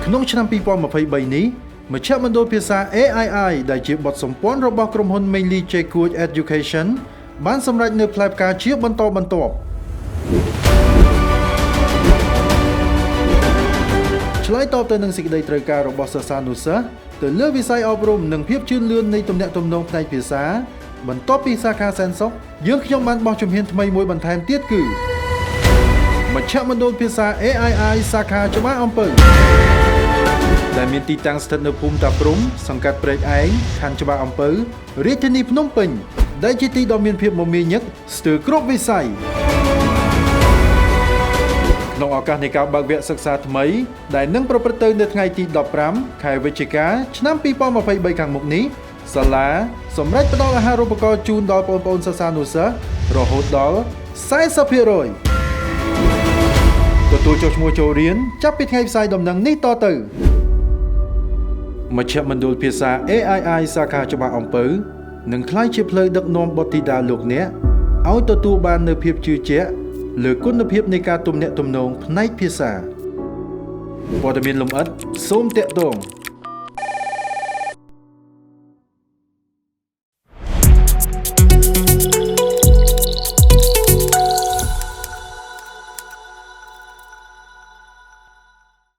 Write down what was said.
ក្នុងឆ្នាំ 2023 នេះ មជ្ឈមណ្ឌលភាសា AII ដែលជាបទសម្ព័ន្ធរបស់ក្រុមហ៊ុន Mainly Jacob Education បានសម្រេចនៅផ្លែផ្កាជាបន្តបន្ទាប់ឆ្លើយតបទៅនឹងសេចក្តីត្រូវការរបស់សិស្សានុសិស្សទៅលើវិស័យអប់រំនិងភាពជឿនលឿននៃទំនាក់ទំនងផ្នែកភាសាបន្ទាប់ពីសាខាសែនសុខយើងខ្ញុំបានបោះជំហានថ្មីមួយបន្ថែមទៀតគឺមជ្ឈមណ្ឌលភាសា AII សាខាច្បារអំពៅដែលមានទីតាំងស្ថិតនៅភូមិតាព្រំសង្កាត់ព្រែកឯងខណ្ឌច្បារអំពៅរាជធានីភ្នំពេញដែលជាទីដ៏មានភាពមមាញឹកស្ទើរគ្រប់វិស័យក្នុងឱកាសនៃការបើកវគ្គសិក្សាថ្មីដែលនឹងប្រព្រឹត្តទៅនៅថ្ងៃទី15ខែវិច្ឆិកាឆ្នាំ2023ខាងមុខនេះសាលាសម្រេចផ្តល់អាហារូបករណ៍ជូនដល់បងប្អូនសិស្សានុសិស្សរហូតដល់ 40% ទទួលចុះឈ្មោះចូលរៀនចាប់ពីថ្ងៃផ្សាយដំណឹងនេះតទៅមជ្ឈមណ្ឌលភាសា AII សាខាច្បារអំពៅនឹងក្លាយជាផ្លូវដឹកនាំបុត្រធីតាលោកអ្នកឲ្យទទួលបាននូវភាពជឿជាក់លើគុណភាពនៃការទំនាក់ទំនងផ្នែកភាសាព័ត៌មានលម្អិតសូមទាក់ទង